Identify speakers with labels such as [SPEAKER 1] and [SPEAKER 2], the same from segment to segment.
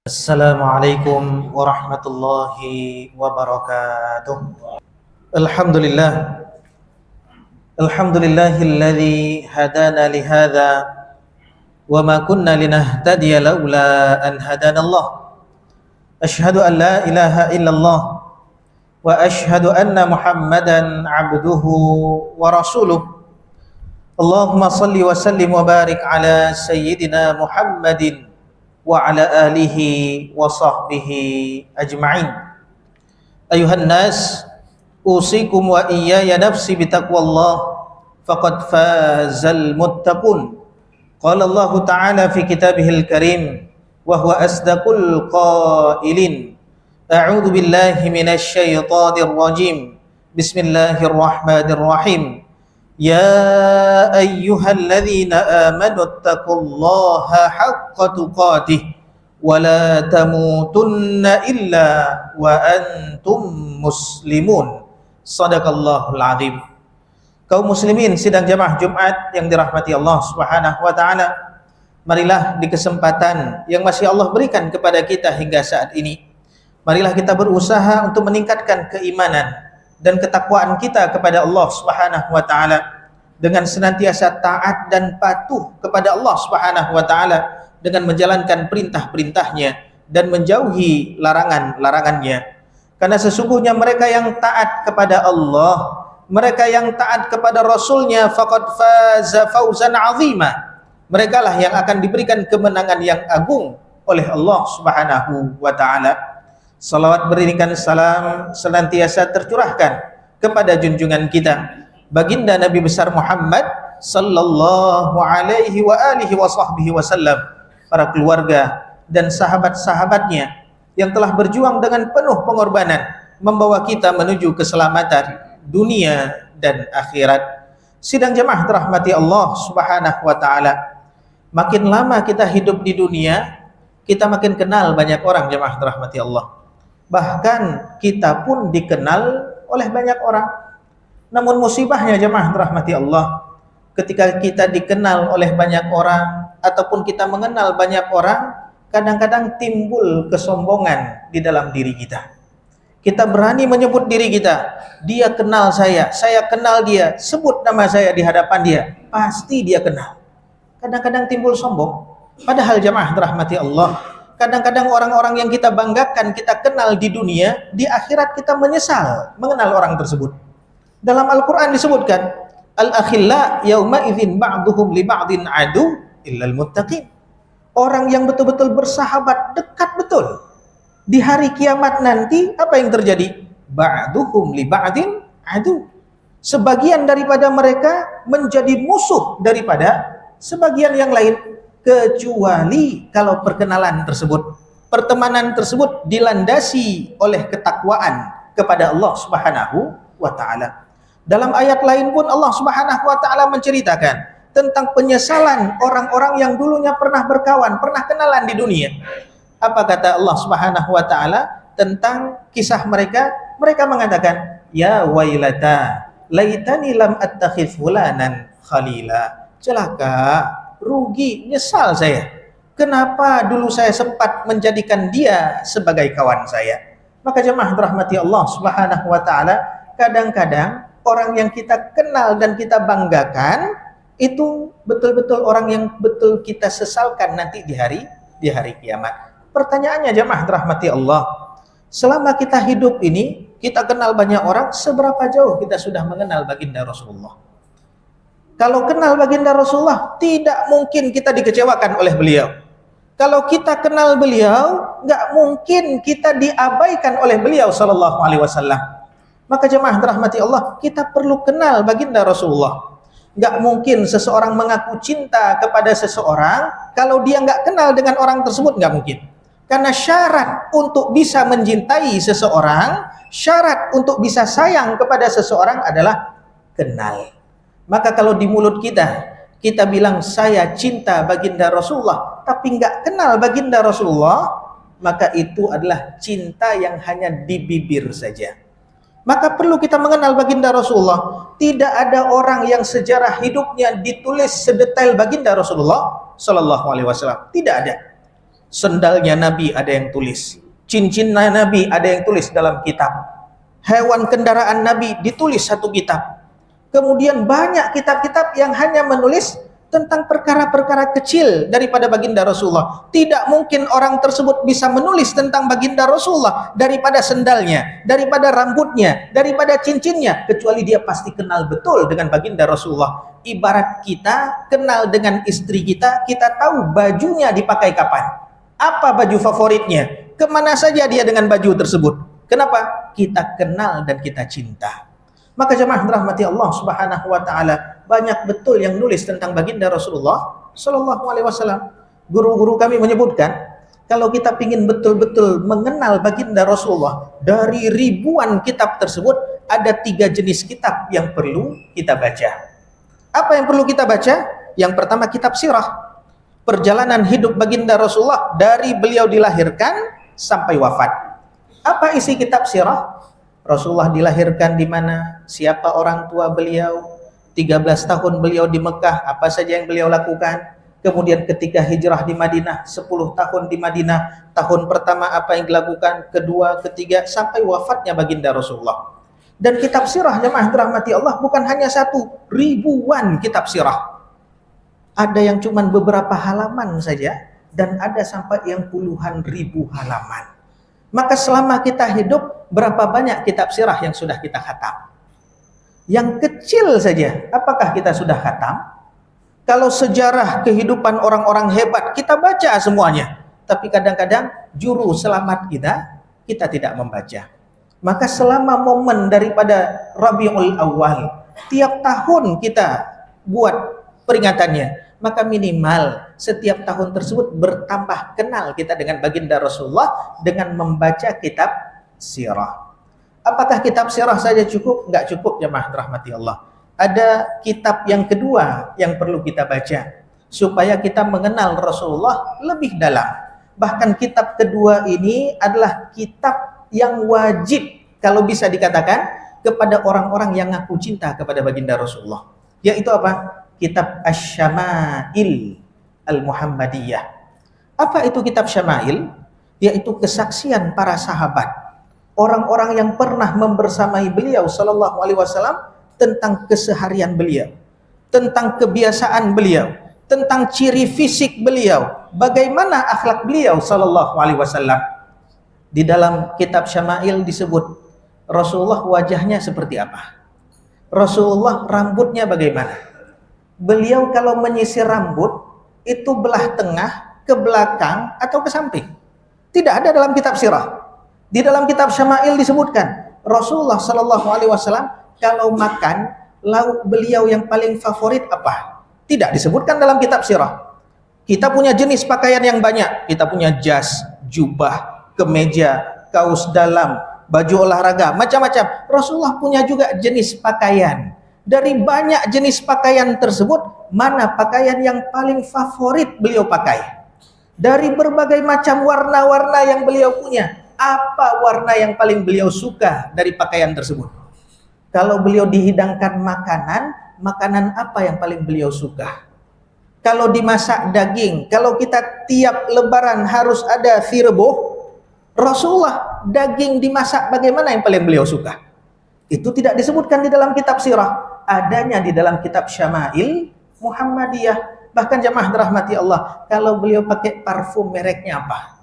[SPEAKER 1] Assalamualaikum warahmatullahi wabarakatuh. Alhamdulillah. Alhamdulillahilladzi hadana lihadza wa ma kunna linahtadiya laula an hadanallah. Asyhadu an la ilaha illallah wa asyhadu anna Muhammadan abduhu wa rasuluh. Allahumma salli wa sallim wa barik ala sayyidina Muhammadin wa ala alihi wa sahbihi ajma'in. Ayuhan nas, usikum wa iyaya nafsi bitaqwallah faqad fazal muttaqun. Qala Allah Ta'ala fi kitabihil karim wa huwa asdaqul qailin. A'udzu billahi minasy syaithanir rajim. Bismillahirrahmanirrahim. Ya ayyuhalladzina amanu taqullaha haqqa tuqatih wa la tamutunna illa wa antum muslimun. Shadaqallahul azim. Kaum muslimin sidang jamaah Jumat yang dirahmati Allah Subhanahu wa taala, marilah di kesempatan yang masih Allah berikan kepada kita hingga saat ini, marilah kita berusaha untuk meningkatkan keimanan dan ketakwaan kita kepada Allah Subhanahu wa taala dengan senantiasa taat dan patuh kepada Allah Subhanahu wa taala dengan menjalankan perintah-perintahnya dan menjauhi larangan-larangannya. Karena sesungguhnya mereka yang taat kepada Allah, mereka yang taat kepada Rasulnya, faqad faza fawzan azima. Mereka lah yang akan diberikan kemenangan yang agung oleh Allah Subhanahu wa taala. Salawat berikan salam senantiasa tercurahkan kepada junjungan kita baginda Nabi besar Muhammad sallallahu alaihi wa alihi wa sahbihi wasallam, para keluarga dan sahabat-sahabatnya yang telah berjuang dengan penuh pengorbanan membawa kita menuju keselamatan dunia dan akhirat. Sidang jemaah dirahmati Allah Subhanahu wa taala, makin lama kita hidup di dunia, kita makin kenal banyak orang jemaah dirahmati Allah. Bahkan kita pun dikenal oleh banyak orang. Namun musibahnya jemaah dirahmati Allah, ketika kita dikenal oleh banyak orang ataupun kita mengenal banyak orang, kadang-kadang timbul kesombongan di dalam diri kita. Kita berani menyebut diri kita, dia kenal saya kenal dia, sebut nama saya di hadapan dia, pasti dia kenal. Kadang-kadang timbul sombong. Padahal jemaah dirahmati Allah, kadang-kadang orang-orang yang kita banggakan, kita kenal di dunia, di akhirat kita menyesal mengenal orang tersebut. Dalam Al-Quran disebutkan, al-akhilla yauma idzin ba'duhum li ba'din adu illal muttaqin. Orang yang betul-betul bersahabat, dekat betul, di hari kiamat nanti apa yang terjadi? Ba'duhum li ba'din adu. Sebagian daripada mereka menjadi musuh daripada sebagian yang lain, kecuali kalau perkenalan tersebut, pertemanan tersebut dilandasi oleh ketakwaan kepada Allah Subhanahu wa taala. Dalam ayat lain pun Allah Subhanahu wa taala menceritakan tentang penyesalan orang-orang yang dulunya pernah berkawan, pernah kenalan di dunia. Apa kata Allah Subhanahu wa taala tentang kisah mereka? Mereka mengatakan, ya wailata laitani lam attakhidh fulanan khalila. Celaka, rugi, nyesal saya. Kenapa dulu saya sempat menjadikan dia sebagai kawan saya? Maka jemaah dirahmati Allah Subhanahu wa taala, kadang-kadang orang yang kita kenal dan kita banggakan itu betul-betul orang yang betul kita sesalkan nanti di hari kiamat. Pertanyaannya jemaah dirahmati Allah, selama kita hidup ini, kita kenal banyak orang, seberapa jauh kita sudah mengenal baginda Rasulullah? Kalau kenal baginda Rasulullah, tidak mungkin kita dikecewakan oleh beliau. Kalau kita kenal beliau, nggak mungkin kita diabaikan oleh beliau sallallahu alaihi wasallam. Maka jemaah dirahmati Allah, kita perlu kenal baginda Rasulullah. Nggak mungkin seseorang mengaku cinta kepada seseorang kalau dia nggak kenal dengan orang tersebut, nggak mungkin. Karena syarat untuk bisa mencintai seseorang, syarat untuk bisa sayang kepada seseorang adalah kenal. Maka kalau di mulut kita bilang saya cinta baginda Rasulullah, tapi nggak kenal baginda Rasulullah, maka itu adalah cinta yang hanya di bibir saja. Maka perlu kita mengenal baginda Rasulullah. Tidak ada orang yang sejarah hidupnya ditulis sedetail baginda Rasulullah Sallallahu Alaihi Wasallam. Tidak ada. Sendalnya Nabi ada yang tulis, cincinnya Nabi ada yang tulis dalam kitab, hewan kendaraan Nabi ditulis satu kitab. Kemudian banyak kitab-kitab yang hanya menulis tentang perkara-perkara kecil daripada baginda Rasulullah. Tidak mungkin orang tersebut bisa menulis tentang baginda Rasulullah daripada sendalnya, daripada rambutnya, daripada cincinnya, kecuali dia pasti kenal betul dengan baginda Rasulullah. Ibarat kita kenal dengan istri kita, kita tahu bajunya dipakai kapan, apa baju favoritnya, kemana saja dia dengan baju tersebut. Kenapa? Kita kenal dan kita cinta. Maka jemaah rahmati Allah Subhanahu wa taala, banyak betul yang nulis tentang baginda Rasulullah sallallahu alaihi wasallam. Guru-guru kami menyebutkan, kalau kita ingin betul-betul mengenal baginda Rasulullah, dari ribuan kitab tersebut ada 3 jenis kitab yang perlu kita baca. Apa yang perlu kita baca? Yang pertama, kitab sirah, perjalanan hidup baginda Rasulullah dari beliau dilahirkan sampai wafat. Apa isi kitab sirah? Rasulullah dilahirkan di mana, siapa orang tua beliau, 13 tahun beliau di Mekah, apa saja yang beliau lakukan. Kemudian ketika hijrah di Madinah, 10 tahun di Madinah, tahun pertama apa yang dilakukan, kedua, ketiga, sampai wafatnya baginda Rasulullah. Dan kitab sirah jemaah rahmati Allah bukan hanya 1, ribuan kitab sirah. Ada yang cuma beberapa halaman saja, dan ada sampai yang puluhan ribu halaman. Maka selama kita hidup, berapa banyak kitab sirah yang sudah kita khatam? Yang kecil saja, apakah kita sudah khatam? Kalau sejarah kehidupan orang-orang hebat, kita baca semuanya. Tapi kadang-kadang juru selamat kita tidak membaca. Maka selama momen daripada Rabiul Awal, tiap tahun kita buat peringatannya, maka minimal setiap tahun tersebut bertambah kenal kita dengan baginda Rasulullah dengan membaca kitab sirah. Apakah kitab sirah saja cukup? Enggak cukup jemaah rahmati Allah. Ada kitab yang kedua yang perlu kita baca supaya kita mengenal Rasulullah lebih dalam. Bahkan kitab kedua ini adalah kitab yang wajib kalau bisa dikatakan kepada orang-orang yang ngaku cinta kepada baginda Rasulullah. Yaitu apa? Kitab Asy-Syama'il Al-Muhammadiyah. Apa itu kitab Syama'il? Yaitu kesaksian para sahabat, orang-orang yang pernah membersamai beliau sallallahu alaihi wasallam, tentang keseharian beliau, tentang kebiasaan beliau, tentang ciri fisik beliau, bagaimana akhlak beliau sallallahu alaihi wasallam. Di dalam kitab Syama'il disebut Rasulullah wajahnya seperti apa, Rasulullah rambutnya bagaimana. Beliau kalau menyisir rambut itu belah tengah, ke belakang atau ke samping. Tidak ada dalam kitab sirah. Di dalam kitab Syama'il disebutkan Rasulullah sallallahu alaihi wasallam kalau makan, lauk beliau yang paling favorit apa? Tidak disebutkan dalam kitab sirah. Kita punya jenis pakaian yang banyak. Kita punya jas, jubah, kemeja, kaos dalam, baju olahraga, macam-macam. Rasulullah punya juga jenis pakaian. Dari banyak jenis pakaian tersebut, mana pakaian yang paling favorit beliau pakai? Dari berbagai macam warna-warna yang beliau punya, apa warna yang paling beliau suka dari pakaian tersebut? Kalau beliau dihidangkan makanan, makanan apa yang paling beliau suka? Kalau dimasak daging, kalau kita tiap lebaran harus ada firboh, Rasulullah daging dimasak bagaimana yang paling beliau suka? Itu tidak disebutkan di dalam kitab sirah, adanya di dalam kitab Syama'il Muhammadiyah. Bahkan jemaah rahmati Allah, kalau beliau pakai parfum mereknya apa?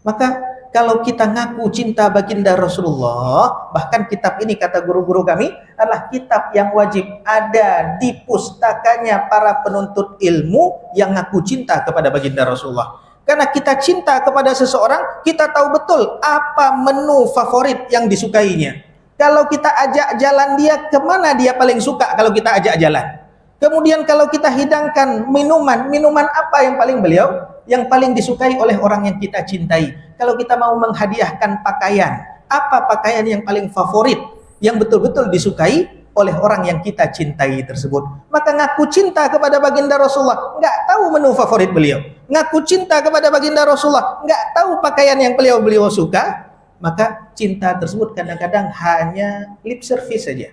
[SPEAKER 1] Maka kalau kita ngaku cinta baginda Rasulullah, bahkan kitab ini kata guru-guru kami adalah kitab yang wajib ada di pustakanya para penuntut ilmu yang ngaku cinta kepada baginda Rasulullah. Karena kita cinta kepada seseorang, kita tahu betul apa menu favorit yang disukainya. Kalau kita ajak jalan dia, kemana dia paling suka kalau kita ajak jalan. Kemudian kalau kita hidangkan minuman apa yang paling disukai oleh orang yang kita cintai. Kalau kita mau menghadiahkan pakaian, apa pakaian yang paling favorit, yang betul-betul disukai oleh orang yang kita cintai tersebut. Maka ngaku cinta kepada baginda Rasulullah, nggak tahu menu favorit beliau. Ngaku cinta kepada baginda Rasulullah, nggak tahu pakaian yang beliau suka. Maka cinta tersebut kadang-kadang hanya lip service saja,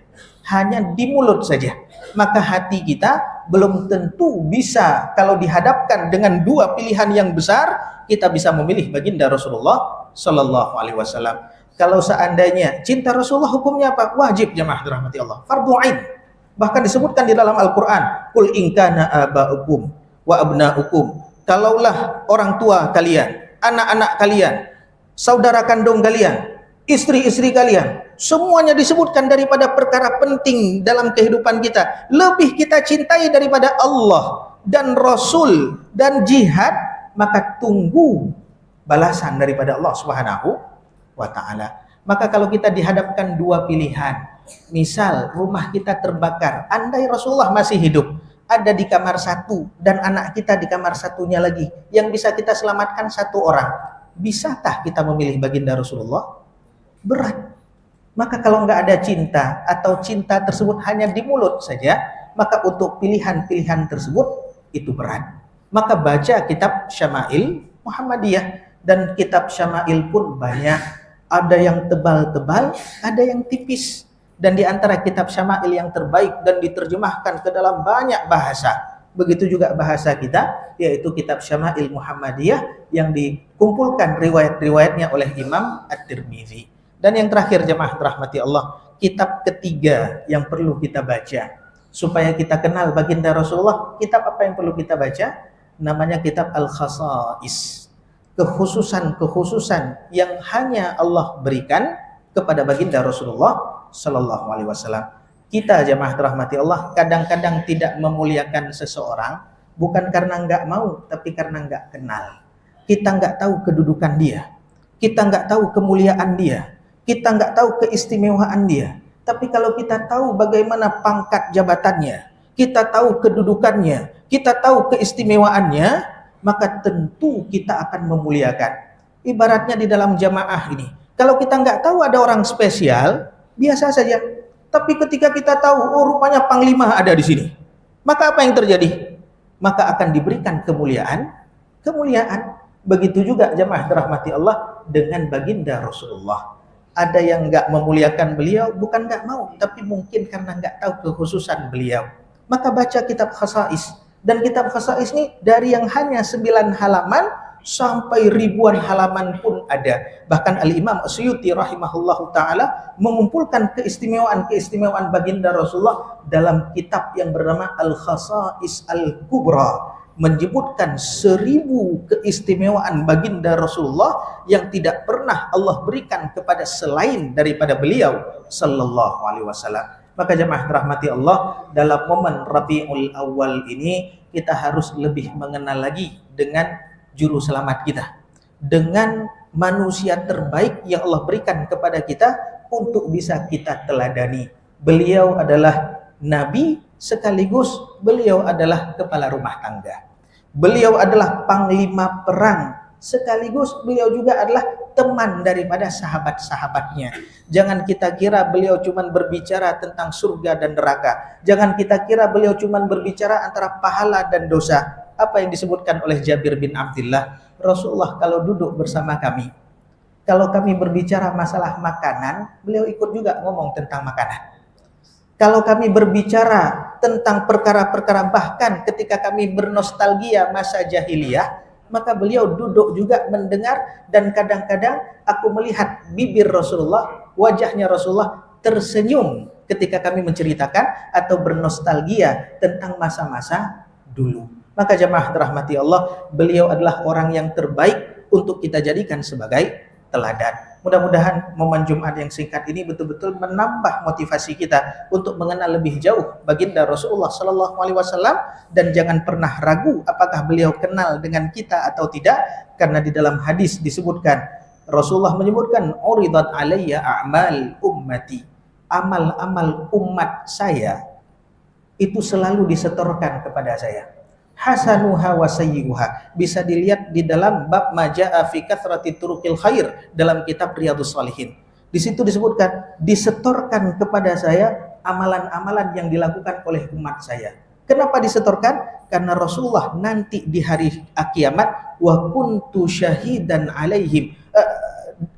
[SPEAKER 1] hanya di mulut saja. Maka hati kita belum tentu bisa, kalau dihadapkan dengan dua pilihan yang besar, kita bisa memilih baginda Rasulullah Sallallahu Alaihi Wasallam. Kalau seandainya cinta Rasulullah hukumnya apa? Wajib, jemaah dirahmati Allah, fardhu ain. Bahkan disebutkan di dalam Al-Quran, Qul in kana aba'ukum wa abna'ukum, kalaulah orang tua kalian, anak-anak kalian, saudara kandung kalian, istri-istri kalian, semuanya disebutkan daripada perkara penting dalam kehidupan kita, lebih kita cintai daripada Allah dan Rasul dan jihad, maka tunggu balasan daripada Allah Subhanahu wa ta'ala. Maka kalau kita dihadapkan dua pilihan, misal rumah kita terbakar, andai Rasulullah masih hidup, ada di kamar satu dan anak kita di kamar satunya lagi, yang bisa kita selamatkan satu orang, bisakah kita memilih baginda Rasulullah? Berat. Maka kalau nggak ada cinta atau cinta tersebut hanya di mulut saja, maka untuk pilihan-pilihan tersebut itu berat. Maka baca kitab Syama'il Muhammadiyah, dan kitab Syama'il pun banyak. Ada yang tebal-tebal, ada yang tipis. Dan di antara kitab Syama'il yang terbaik dan diterjemahkan ke dalam banyak bahasa, begitu juga bahasa kita, yaitu kitab Syama'il Muhammadiyah yang dikumpulkan riwayat-riwayatnya oleh Imam At-Tirmidzi. Dan yang terakhir, jemaah rahmati Allah, kitab ketiga yang perlu kita baca supaya kita kenal baginda Rasulullah, kitab apa yang perlu kita baca? Namanya kitab Al-Khasa'is. Kekhususan-kekhususan yang hanya Allah berikan kepada baginda Rasulullah Sallallahu Alaihi Wasallam. Kita jemaah rahmati Allah kadang-kadang tidak memuliakan seseorang bukan karena nggak mau, tapi karena nggak kenal. Kita nggak tahu kedudukan dia, kita nggak tahu kemuliaan dia, kita nggak tahu keistimewaan dia. Tapi kalau kita tahu bagaimana pangkat jabatannya, kita tahu kedudukannya, kita tahu keistimewaannya, maka tentu kita akan memuliakan. Ibaratnya di dalam jamaah ini, kalau kita nggak tahu ada orang spesial, biasa saja. Tapi ketika kita tahu, oh rupanya panglima ada di sini, maka apa yang terjadi? Maka akan diberikan kemuliaan. Begitu juga jamaah dirahmati Allah dengan baginda Rasulullah. Ada yang nggak memuliakan beliau, bukan nggak mau, tapi mungkin karena nggak tahu kekhususan beliau. Maka baca kitab Khasa'is. Dan kitab Khasa'is ini dari yang hanya 9 halaman sampai ribuan halaman pun ada. Bahkan Al-Imam Asyuti rahimahullahu ta'ala mengumpulkan keistimewaan-keistimewaan baginda Rasulullah dalam kitab yang bernama Al-Khasa'is Al-Kubra, menyebutkan 1000 keistimewaan baginda Rasulullah yang tidak pernah Allah berikan kepada selain daripada beliau Sallallahu Alaihi Wasallam. Maka jemaah rahmati Allah, dalam momen Rabiul Awal ini kita harus lebih mengenal lagi dengan juru selamat kita, dengan manusia terbaik yang Allah berikan kepada kita untuk bisa kita teladani. Beliau adalah Nabi sekaligus beliau adalah kepala rumah tangga. Beliau adalah panglima perang sekaligus beliau juga adalah teman daripada sahabat-sahabatnya. Jangan kita kira beliau cuma berbicara tentang surga dan neraka. Jangan kita kira beliau cuma berbicara antara pahala dan dosa. Apa yang disebutkan oleh Jabir bin Abdullah, Rasulullah kalau duduk bersama kami, kalau kami berbicara masalah makanan, beliau ikut juga ngomong tentang makanan. Kalau kami berbicara tentang perkara-perkara, bahkan ketika kami bernostalgia masa jahiliyah, maka beliau duduk juga mendengar. Dan kadang-kadang aku melihat bibir Rasulullah, wajahnya Rasulullah tersenyum ketika kami menceritakan atau bernostalgia tentang masa-masa dulu. Maka jemaah dirahmati Allah, beliau adalah orang yang terbaik untuk kita jadikan sebagai teladan. Mudah-mudahan momen Jumat yang singkat ini betul-betul menambah motivasi kita untuk mengenal lebih jauh baginda Rasulullah Sallallahu Alaihi Wasallam, dan jangan pernah ragu apakah beliau kenal dengan kita atau tidak, karena di dalam hadis disebutkan, Rasulullah menyebutkan, uridat alayya a'mal ummati, amal-amal umat saya itu selalu disetorkan kepada saya. Hasanuha wa sayyi'uha, bisa dilihat di dalam bab majaa fi kathrati turuqil khair dalam kitab Riyadhus Shalihin. Di situ disebutkan disetorkan kepada saya amalan-amalan yang dilakukan oleh umat saya. Kenapa disetorkan? Karena Rasulullah nanti di hari kiamat wa kuntu syahidan alaihim,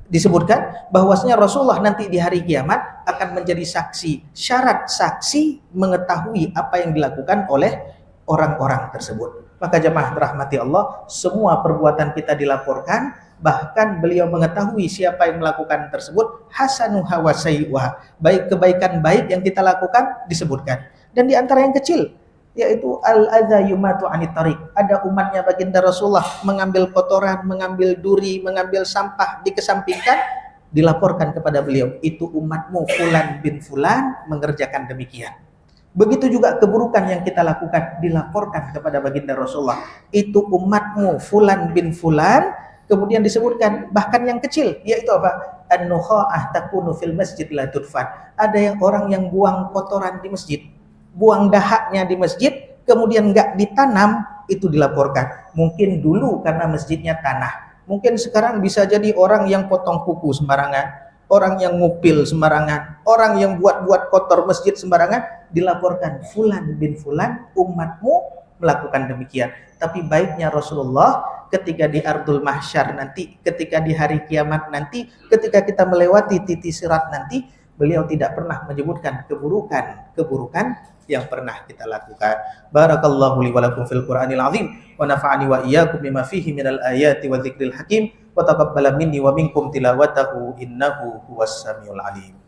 [SPEAKER 1] disebutkan bahwasanya Rasulullah nanti di hari kiamat akan menjadi saksi. Syarat saksi mengetahui apa yang dilakukan oleh orang-orang tersebut. Maka jemaah rahmati Allah, semua perbuatan kita dilaporkan, bahkan beliau mengetahui siapa yang melakukan tersebut, hasanuha wa sayyi'uha, baik kebaikan baik yang kita lakukan disebutkan. Dan di antara yang kecil, yaitu al-adza yumatu anit tariq. Ada umatnya baginda Rasulullah mengambil kotoran, mengambil duri, mengambil sampah, dikesampingkan, dilaporkan kepada beliau, itu umatmu fulan bin fulan mengerjakan demikian. Begitu juga keburukan yang kita lakukan dilaporkan kepada baginda Rasulullah, itu umatmu fulan bin fulan, kemudian disebutkan bahkan yang kecil, yaitu apa? An-nukha'ah takunu fil masjid la tudfan. Ada yang orang yang buang kotoran di masjid, buang dahaknya di masjid, kemudian enggak ditanam, itu dilaporkan. Mungkin dulu karena masjidnya tanah, mungkin sekarang bisa jadi orang yang potong kuku sembarangan, orang yang ngupil sembarangan, orang yang buat-buat kotor masjid sembarangan, dilaporkan fulan bin fulan umatmu melakukan demikian. Tapi baiknya Rasulullah ketika di ardul mahsyar nanti, ketika di hari kiamat nanti, ketika kita melewati titik sirat nanti, beliau tidak pernah menyebutkan keburukan yang pernah kita lakukan. Barakallahu li wa lakum fil Qur'anil azim wa nafa'ani wa iyyakum bima fihi minal ayati wa dzikril hakim wa taqabbala minni wa minkum tilawatahu innahu huwas samiul alim.